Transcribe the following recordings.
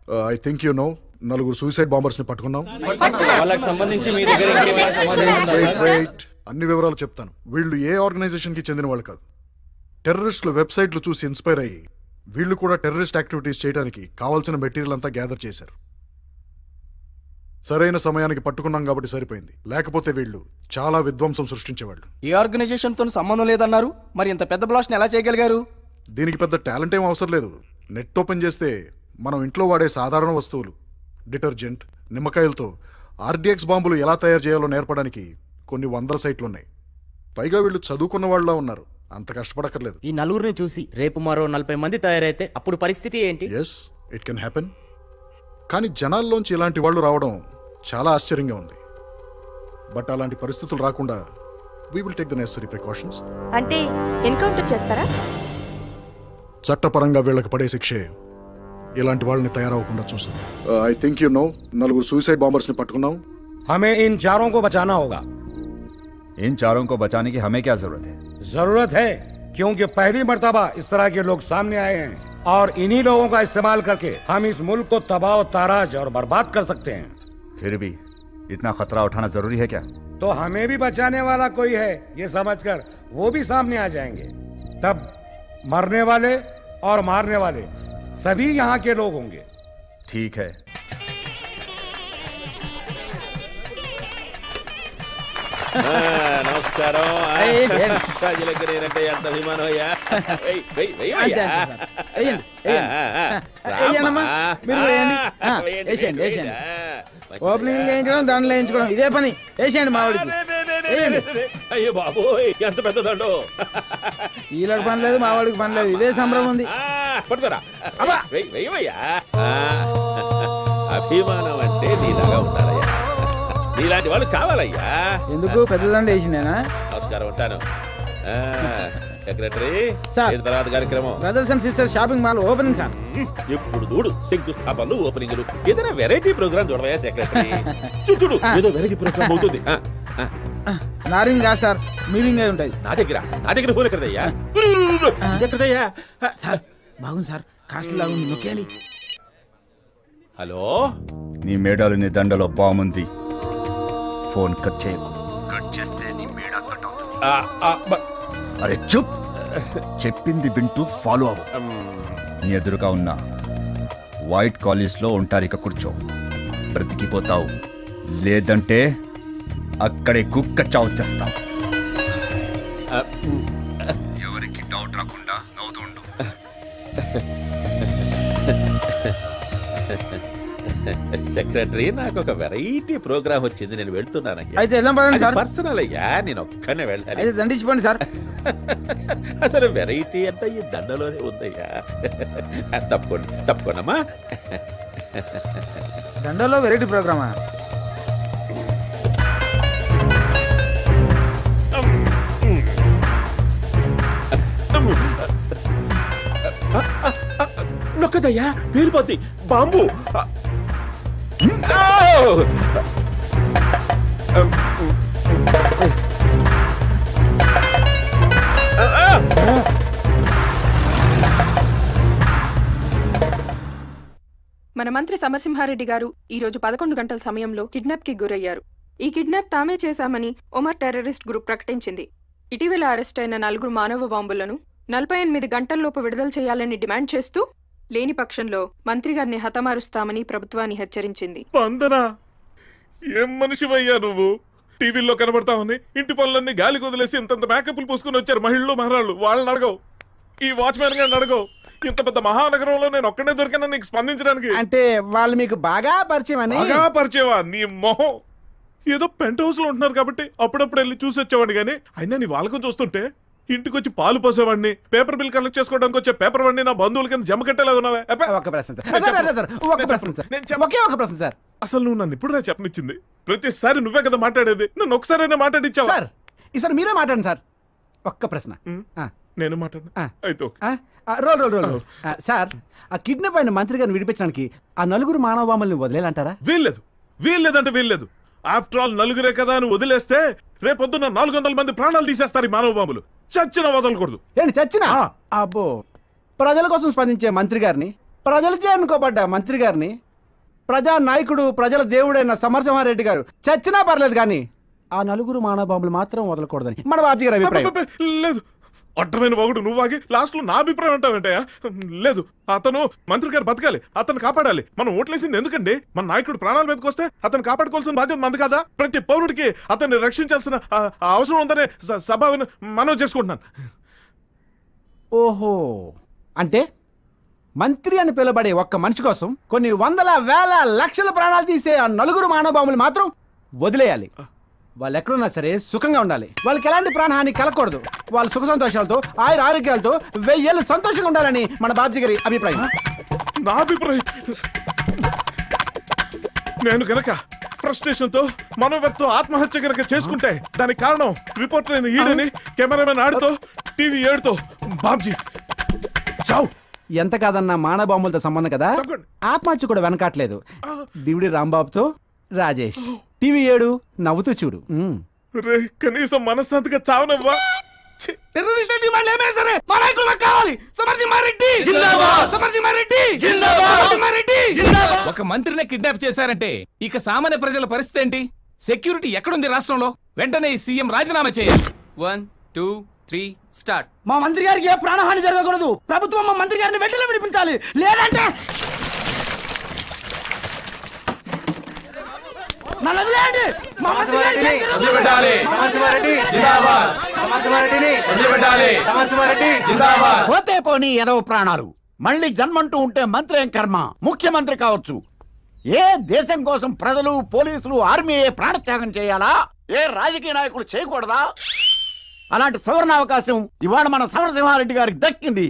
I think you know నలుగురు suicide bombers ని పట్టుకున్నాం. వాళ్ళకి సంబంధించి మీ దగ్గర ఇంకేమైనా సమాచారం ఉందా సార్? వెయిట్, అన్ని వివరాలు చెప్తాను. వీళ్ళు ఏ ఆర్గనైజేషన్ కి చెందిన వాళ్ళు కాదు. టెర్రరిస్టులు వెబ్సైట్లు చూసి ఇన్స్పైర్ అయ్యి వీళ్ళు కూడా టెర్రరిస్ట్ యాక్టివిటీస్ చేయడానికి కావాల్సిన మెటీరియల్ అంతా గ్యాదర్ చేశారు. సరైన సమయానికి పట్టుకున్నాం కాబట్టి సరిపోయింది, లేకపోతే వీళ్ళు చాలా విధ్వంసం సృష్టించేవాళ్ళు. ఏ ఆర్గనైజేషన్ తో సంబంధం లేదన్నారు, మరి ఇంత పెద్ద బ్లాస్ట్ ఎలా చేయగలిగారు? దీనికి పెద్ద టాలెంట్ ఏం అవసరం లేదు. నెట్ ఓపెన్ చేస్తే మనం ఇంట్లో వాడే సాధారణ వస్తువులు, డిటర్జెంట్, నిమ్మకాయలతో ఆర్డిఎక్స్ బాంబులు ఎలా తయారు చేయాలో నేర్పడానికి కొన్ని వందల సైట్లు ఉన్నాయి. పైగా వీళ్ళు చదువుకున్న వాళ్ళ ఉన్నారు, అంత కష్టపడక్కర్లేదు. ఈ నలుగురిని చూసి రేపు మరో 40 మంది తయారైతే అప్పుడు పరిస్థితి ఏంటి? Yes, it can happen. కానీ జనాల్లోంచి ఇలాంటి వాళ్ళు రావడం చాలా ఆశ్చర్యంగా ఉంది. బట్ అలాంటి పరిస్థితులు రాకుండా we will take the necessary precautions. అంటే ఎన్కౌంటర్ చేస్తారా? చట్టపరంగా వీళ్ళకి పడే శిక్షే ఇలాంటి వాళ్ళని తయారవకుండా చూస్తుంది. ఐ థింక్ యు నో నలుగురు సూసైడ్ బాంబర్స్ ని పట్టుకున్నాం. हमें इन चारों को बचाना होगा. इन चारों को बचाने की हमें क्या जरूरत है? जरूरत है क्योंकि पहली मर्तबा इस तरह के लोग सामने आए हैं और इन्हीं लोगों का इस्तेमाल करके हम इस मुल्क को तबाह ताराज और बर्बाद कर सकते हैं. फिर भी इतना खतरा उठाना जरूरी है क्या? तो हमें भी बचाने वाला कोई है ये समझकर वो भी सामने आ जाएंगे. तब मरने वाले और मारने वाले सभी यहाँ के लोग होंगे. ठीक है. నమస్కారం. రాజులగ్గరేనంటే ఎంత అభిమానం అయ్యా. ఓపెనింగ్ వేయించడం, దండలు వేయించుకోవడం ఇదే పని. వేసేయండి మావాడికి. అయ్యో బాబు, ఎంత పెద్ద దండు. వీళ్ళకి పని లేదు, మావాడికి పని లేదు, ఇదే సంబరం ఉంది. పట్టుకోరా. వెయ్యవయ్యా. అభిమానం అంటే నీలాగా ఉండాలయ్యా, నీలాంటి వాళ్ళు కావాలయ్యా. ఎందుకు పెద్ద దండ వేసిందేనా? నమస్కారం, ఉంటాను. సెక్రటరీ సార్, తర్వాత కార్యక్రమం brothers and sisters shopping mall opening sir. ఎప్పుడు చూడు శంకుస్థాపనలు, ఓపెనింగ్లు. ఏదైనా వెరైటీ ప్రోగ్రామ్ చూడవయ్యా సెక్రటరీ. చూడు ఏదో వెరైటీ ప్రోగ్రామ్ అవుతుంది. నారింగ్ కాదు సార్, మీరింగ్ అయి ఉంటుంది. నా దగ్గర ఫోన్ ఎక్కడయ్యా? ఎక్కడయ్యా? సార్ బాగుంది సార్, కాస్ట్ లాగా ఉంది, నొక్కేయాలి. హలో, నీ మేడాలు నీ దండలో బాగుంది. ఫోన్ కట్ చేయకు. కట్ చేస్తే నీ మేడ కట్ అవుతుంది. అరే చుప్, చెప్పింది వింటూ ఫాలో అవ్వు. నీ ఎదురుగా ఉన్న వైట్ కాలేజ్ లో ఉంటారు, ఇక కూర్చో. బ్రతికిపోతావు, లేదంటే అక్కడే కుక్క చావు చేస్తావు. ఎవరికి డౌట్ రాకుండా నవ్వుతూ ఉండు. సెక్రటరీ, నాకు ఒక వెరైటీ ప్రోగ్రామ్ వచ్చింది, నేను వెళ్తున్నాను. అయితే వెళ్దాం పదండి సార్. పర్సనల్ అయ్యా, నేను ఒక్కనే వెళ్ళాలి. అయితే దండించుకోండి సార్. అసలు వెరైటీ అంతా ఈ దండలోనే ఉందయ్యా. తప్పకోండమ్మా. దండలో వెరైటీ ప్రోగ్రామా? నొక్కదయ్యా, పేలిపోద్ది బాంబు. మన మంత్రి సమరసింహారెడ్డి గారు ఈరోజు 11 గంటల సమయంలో కిడ్నాప్ కి గురయ్యారు. ఈ కిడ్నాప్ తామే చేశామని ఒమర్ టెర్రరిస్ట్ గ్రూప్ ప్రకటించింది. ఇటీవల అరెస్ట్ అయిన 4 మానవ బాంబులను 48 గంటల్లోపు విడుదల చేయాలని డిమాండ్ చేస్తూ, లేని పక్షంలో మంత్రి గారిని హతమారుస్తామని ప్రభుత్వాన్ని హెచ్చరించింది. వందనా, ఏం మనిషివయ్యా నువ్వు? టీవీల్లో కనబడతామని ఇంటి పనులన్నీ గాలి వదిలేసి ఇంతంత మేకప్లు పూసుకుని వచ్చారు మహిళలు, మహారాళ్ళు. వాళ్ళని అడగవు, ఈ వాచ్మెన్ గారిని అడగవు. ఇంత పెద్ద మహానగరంలో నేను ఒక్కడే దొరికినా నీకు స్పందించడానికి. అంటే వాళ్ళు మీకు బాగా పరిచయం అని? బాగా పరిచయమా? నీ మొహం. ఏదో పెంట్ హౌస్ లో ఉంటున్నారు కాబట్టి అప్పుడప్పుడు వెళ్ళి చూసి వచ్చేవాడిని, కానీ అయినా నీ వాళ్ళకం చూస్తుంటే ఇంటికి వచ్చి పాలు పోసేవాడిని, పేపర్ బిల్ కలెక్ట్ చేసుకోవడానికి వచ్చే పేపర్ వాడిని నా బంధువుల కింద జమ కట్టేలాగా ఉన్నావే. ఒక ప్రశ్న సార్. అసలు నువ్వు నన్ను ఇప్పుడు చెప్పనిచ్చింది? ప్రతిసారి నువ్వే కదా మాట్లాడేది, నన్ను ఒకసారైనా మాట్లాడిచ్చావా? సార్ ఈసారి మీరే మాట్లాడండి సార్. ఒక్క ప్రశ్న. నేను మాట్లాడు అయితే. రోల్ సార్, ఆ కిడ్నాప్ అయిన మంత్రి గారిని విడిపించడానికి ఆ 4 మానవ బాంబుల్ని వదిలేలంటారా? వీల్లేదంటే వీల్లేదు. ఆఫ్టర్ ఆల్ 4 కదా అని వదిలేస్తే రేపొద్దున 400 మంది ప్రాణాలు తీసేస్తారు ఈ మానవ బాంబులు. చచ్చిన వదలకూడదు. ఏంటి చచ్చినా? అబ్బో, ప్రజల కోసం స్పందించే మంత్రి గారిని ప్రజలచే ఎన్నుకోబడ్డ మంత్రి గారిని ప్రజా నాయకుడు ప్రజల దేవుడైన సమరసింహారెడ్డి గారు చచ్చినా పర్లేదు కానీ ఆ నలుగురు మానవబాంబులు మాత్రం వదలకూడదని మన బాబు గారి అభిప్రాయం. లేదు, అడ్డమైన ఒకడు నువ్వాగి లాస్ట్ లో నా అభిప్రాయం అంటావేంటయ్యా? లేదు, అతను మంత్రి గారు బతకాలి, అతను కాపాడాలి. మనం ఓట్లేసింది ఎందుకండి? మన నాయకుడు ప్రాణాల మీదకి వస్తే అతను కాపాడుకోవాల్సిన బాధ్యత మంది కదా. ప్రతి పౌరుడికి అతన్ని రక్షించాల్సిన అవసరం ఉందనే సభను మనవి చేసుకుంటున్నాను. ఓహో, అంటే మంత్రి అని పిలబడే ఒక్క మనిషి కోసం కొన్ని వందల వేల లక్షల ప్రాణాలు తీసే ఆ నలుగురు మానవబాంబులు మాత్రం వదిలేయాలి. వాళ్ళు ఎక్కడున్నా సరే సుఖంగా ఉండాలి. వాళ్ళకి ఎలాంటి ప్రాణహాని కలగకూడదు. వాళ్ళు సుఖ సంతోషాలతో ఆయుర ఆరోగ్యాలతో 1000 ఏళ్ళు సంతోషంగా ఉండాలని మన బాబ్జీ గారి అభిప్రాయం. నా అభిప్రాయం, నేను గనక ఫ్రస్ట్రేషన్ తో మనోవ్యక్తో ఆత్మహత్య గనక చేసుకుంటే దానికి కారణం రిపోర్టర్ అయిన ఈడని, కెమెరామెన్ ఆడుతో, టీవీ ఏడుతో బాబ్జీ చావు. ఎంత కాదన్నా మానవబాంబులతో సంబంధం కదా. ఆత్మహత్య కూడా వెనకాట్లేదు. దివిడి రాంబాబుతో రాజేష్, టీవీ 7 నవ్వుతూ చూడు. కనీసం మనశ్శాంతిగా చావనవ్వా. ఒక మంత్రిని కిడ్నాప్ చేశారంటే ఇక సామాన్య ప్రజల పరిస్థితి ఏంటి? సెక్యూరిటీ ఎక్కడుంది రాష్ట్రంలో? వెంటనే సీఎం రాజీనామా చేయాలి. 1 2 3 స్టార్ట్. మా మంత్రి గారికి ఏ ప్రాణహాని జరగకూడదు. ప్రభుత్వం మా మంత్రి గారిని వెంటనే విడిపించాలి, లేదంటే పోతే పోనీ ఎదవ ప్రాణాలు. మళ్ళీ జన్మంటూ ఉంటే మంత్రి ఏం కర్మ? ముఖ్యమంత్రి కావచ్చు. ఏ దేశం కోసం ప్రజలు, పోలీసులు, ఆర్మీ ప్రాణత్యాగం చేయాలా? ఏ రాజకీయ నాయకులు చేయకూడదా? అలాంటి సువర్ణ అవకాశం ఇవాళ మన సమరసింహారెడ్డి గారికి దక్కింది.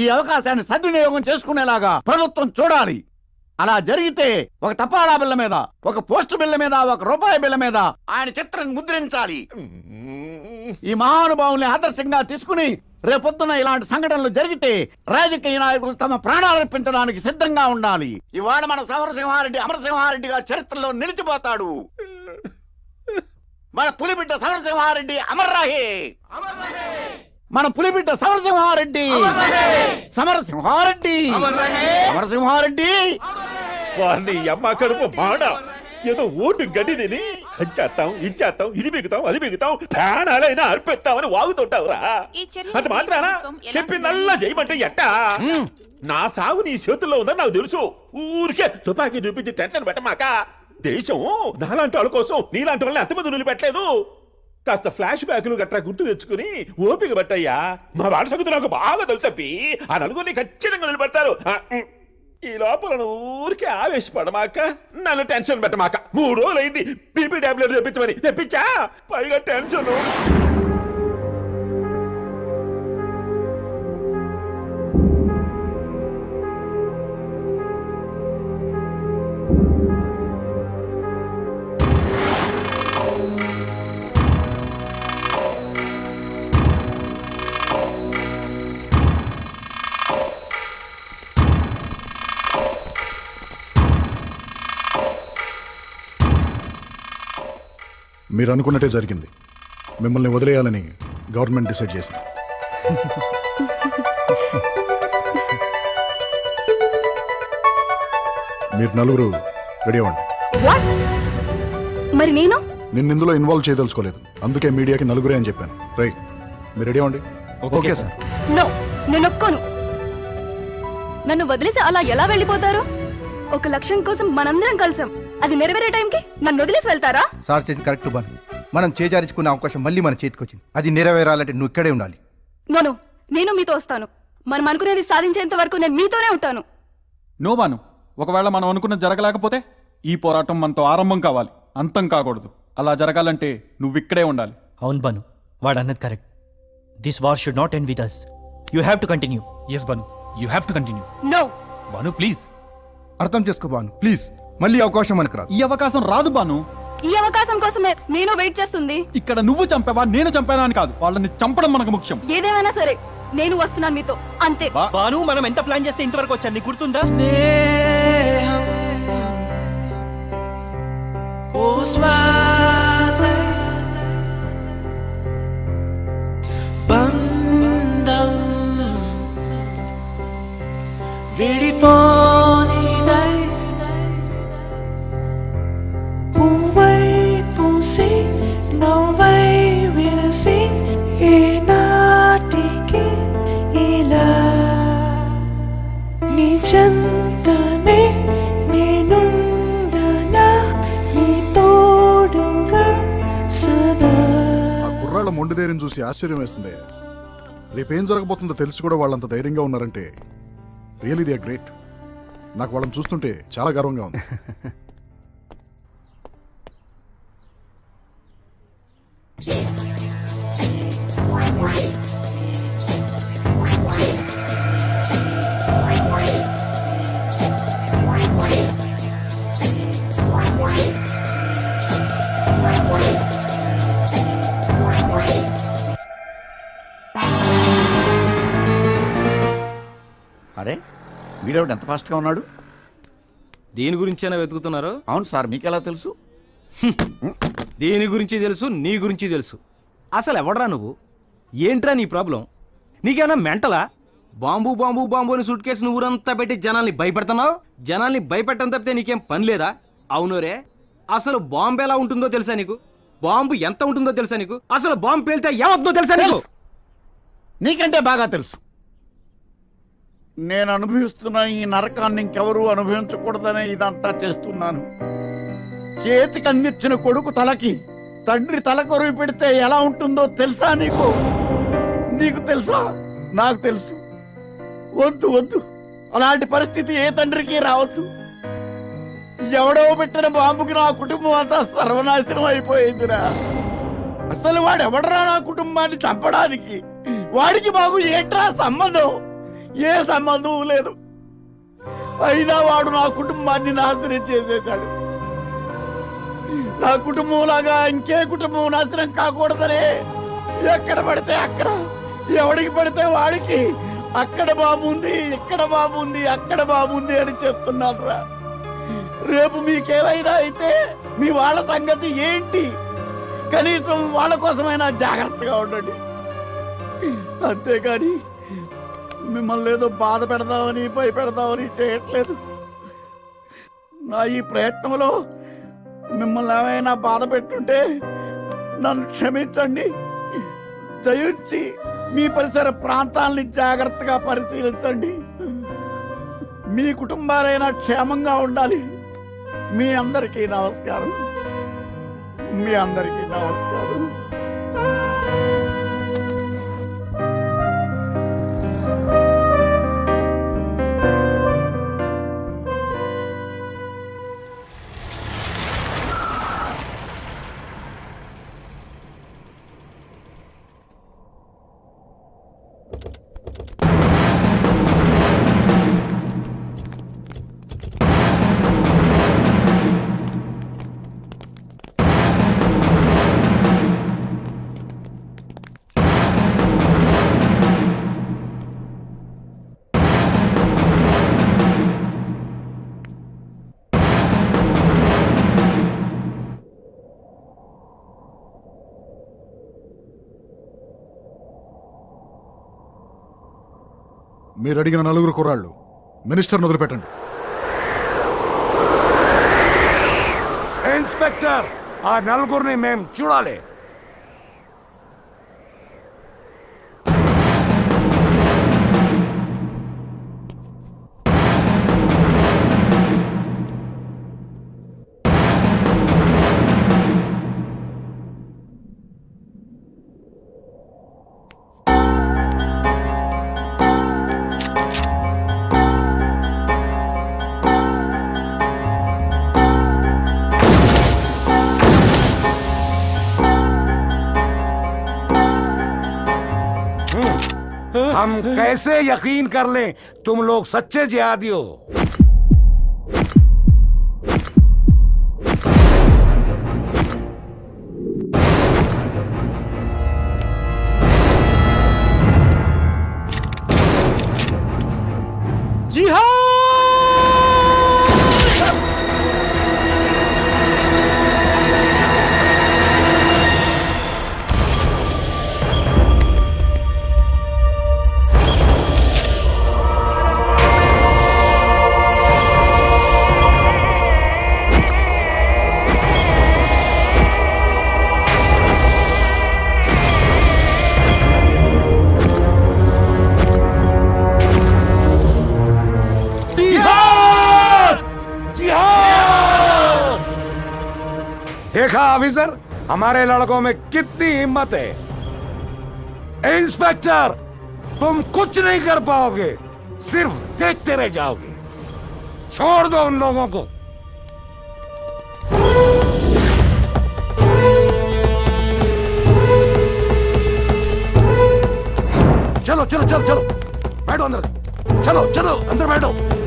ఈ అవకాశాన్ని సద్వినియోగం చేసుకునేలాగా ప్రభుత్వం చూడాలి. అలా జరిగితే ఒక తపాలా బిల్ల మీద, ఒక పోస్టు బిల్ల మీద, ఒక రూపాయి బిల్ల మీద ఆయన చిత్రం ముద్రించాలి. ఈ మహానుభావుల్ని ఆదర్శంగా తీసుకుని రేపొద్దున ఇలాంటి సంఘటనలు జరిగితే రాజకీయ నాయకులు తమ ప్రాణాలర్పించడానికి సిద్ధంగా ఉండాలి. ఇవాళ మన సమరసింహారెడ్డి అమరసింహారెడ్డి గారి చరిత్రలో నిలిచిపోతాడు. మన పులిబిడ్డ సమరసింహారెడ్డి అమర్రాహే. మన పులిబిడ్డ సమరసింహారెడ్డి, సమరసింహారెడ్డి, సమరసింహారెడ్డి. వారిని అమ్మ కడుపు మాడ ఏదో ఓటు గడ్డిని చేస్తాం, ఇచ్చేస్తాం, ఇది బిగుతాం, అది బిగుతాం, ప్రాణాలైనా అర్పిస్తామని వాగుతుంటావురా. అంత మాత్రానా చెప్పిందల్లా చేయమంటే ఎట్టా? నా సాగు నీ చేతుల్లో ఉందని నాకు తెలుసు. ఊరికే తుపాకీ చూపించి టెన్షన్ పెట్టమాక. దేశం నాలాంటి వాళ్ళ కోసం నీలాంటి వాళ్ళని అంతమంది నిలబెట్టలేదు. కాస్త ఫ్లాష్ బ్యాక్లు గట్రా గుర్తు తెచ్చుకుని ఓపిక పట్టయ్యా. మా వాడి సంగతి నాకు బాగా తెలుసప్పి. ఆ నలుగురిని ఖచ్చితంగా నిలబెడతారు. ఈ లోపల ఊరికే ఆవేశపడమాక, నన్ను టెన్షన్ పెట్టమాక. 3 రోజులు అయింది బీపీ టాబ్లెట్ తెప్పించమని. తెప్పించా, పైగా టెన్షన్. మీరు అనుకున్నట్టే జరిగింది. మిమ్మల్ని వదిలేయాలని గవర్నమెంట్ డిసైడ్ చేసింది. మీరు నలుగురు రెడీ అవ్వండి. మరి నేను నిన్ను ఇందులో ఇన్వాల్వ్ చేయదలుచుకోలేదు, అందుకే మీడియాకి నలుగురే అని చెప్పాను. రైట్, మీరు రెడీ అవ్వండి. Okay sir. నో, నేను ఒప్పుకోను. నన్ను వదిలేసి అలా ఎలా వెళ్ళిపోతారు? ఒక లక్ష్యం కోసం మనందరం కలిసాం. అది నెరవేరే టైంకి నన్ను వదిలేసి వెళ్తారా? సార్ చేసింది కరెక్ట్ బాను. మనం చేజారించుకునే అవకాశం మళ్ళీ మన చేతికి వచ్చింది. అది నెరవేరాలంటే నువ్వు ఇక్కడే ఉండాలి. నోను, నేను మీతో వస్తాను. మనం అనుకునేది సాధించేంత వరకు నేను మీతోనే ఉంటాను. నో బాను, ఒకవేళ మనం అనుకున్నది జరగలేకపోతే ఈ పోరాటం మనతో ఆరంభం కావాలి, అంతం కాకూడదు. అలా జరగాలంటే నువ్వు ఇక్కడే ఉండాలి. అవును బాను, వాడు అన్నది correct. This war should not end with us. You have to continue. yes Banu, you have to continue. No Banu please అర్థం చేసుకో బాను, ప్లీజ్. మళ్ళీ అవకాశం మనకు రాదు. ఈ అవకాశం రాదు బాను. ఈ అవకాశం కోసమే నేను వెయిట్ చేస్తుంది. ఇక్కడ నువ్వు చంపావా నేను చంపానా అని కాదు, వాళ్ళని చంపడం మనకు ముఖ్యం. ఏదేమైనా సరే నేను వస్తున్నాను మీతో, అంతే. బాను, మనం ఎంత ప్లాన్ చేస్తే ఇంతవరకు వచ్చాను, నీకు గుర్తుందా? బంధం విడిపో మొండి ధైర్యం చూసి ఆశ్చర్యం వేస్తుంది. రేపేం జరగబోతుందో తెలిసి కూడా వాళ్ళంత ధైర్యంగా ఉన్నారంటే రియల్లీ దే ఆర్ గ్రేట్. నాకు వాళ్ళని చూస్తుంటే చాలా గర్వంగా ఉంది. అరే వీడేవాడు ఎంత ఫాస్ట్గా ఉన్నాడు? దీని గురించేనా వెతుకుతున్నారు? అవును సార్, మీకెలా తెలుసు? దీని గురించి తెలుసు, నీ గురించి తెలుసు. అసలు ఎవడరా నువ్వు? ఏంట్రా నీ ప్రాబ్లం? నీకేమన్నా మెంటలా? బాంబు బాంబు బాంబు అని సూట్ కేసు ఊరంతా పెట్టి జనాల్ని భయపెడుతున్నావు. జనాల్ని భయపెట్టడం తప్పితే నీకేం పని లేదా? అవునోరే, అసలు బాంబు ఎలా ఉంటుందో తెలుసా నీకు? బాంబు ఎంత ఉంటుందో తెలుసా నీకు? అసలు బాంబు పేలితే ఏమవుతుందో తెలుసా నీకు? నీకంటే బాగా తెలుసు. నేను అనుభవిస్తున్న ఈ నరకాన్ని ఇంకెవరూ అనుభవించకూడదనే ఇదంతా చేస్తున్నాను. చేతికి అందించిన కొడుకు తలకి తండ్రి తల కొరువు పెడితే ఎలా ఉంటుందో తెలుసా నీకు? నీకు తెలుసా? నాకు తెలుసు. వద్దు వద్దు, అలాంటి పరిస్థితి ఏ తండ్రికి రావచ్చు. ఎవడో పెట్టిన బాంబుకి నా కుటుంబం అంతా సర్వనాశనం అయిపోయిందిరా. అసలు వాడు ఎవడరా నా కుటుంబాన్ని చంపడానికి? వాడికి మాకు ఏంట్రా సంబంధం? ఏ సంబంధం లేదు. అయినా వాడు నా కుటుంబాన్ని నాశనం చేసేశాడు. నా కుటుంబం లాగా ఇంకే కుటుంబం నాశనం కాకూడదనే ఎక్కడ పడితే అక్కడ, ఎవడికి పడితే వాడికి అక్కడ బాబుంది, ఇక్కడ బాబుంది, అక్కడ బాబుంది అని చెప్తున్నారా. రేపు మీకేమైనా అయితే మీ వాళ్ళ సంగతి ఏంటి? కనీసం వాళ్ళ కోసమైనా జాగ్రత్తగా ఉండండి. అంతేగాని మిమ్మల్ని ఏదో బాధ పెడదామని భయపెడదామని చేయట్లేదు. నా ఈ ప్రయత్నంలో మిమ్మల్ని ఏమైనా బాధ పెట్టుంటే నన్ను క్షమించండి. దయించి మీ పరిసర ప్రాంతాలని జాగ్రత్తగా పరిశీలించండి. మీ కుటుంబాలైనా క్షేమంగా ఉండాలి. మీ అందరికీ నమస్కారం. మీ అందరికీ నమస్కారం. మీరు అడిగిన 4 కుర్రాళ్ళు మినిస్టర్ని వదిలిపెట్టండి. ఇన్స్పెక్టర్, ఆ 4 మేము చూడాలి. हम कैसे यकीन कर लें तुम लोग सच्चे जिहादी हो? देखा ऑफिसर, हमारे लड़कों में कितनी हिम्मत है। इंस्पेक्टर, तुम कुछ नहीं कर पाओगे, सिर्फ देखते रह जाओगे। छोड़ दो उन लोगों को। चलो चलो चलो चलो, बैठो अंदर, चलो चलो अंदर बैठो।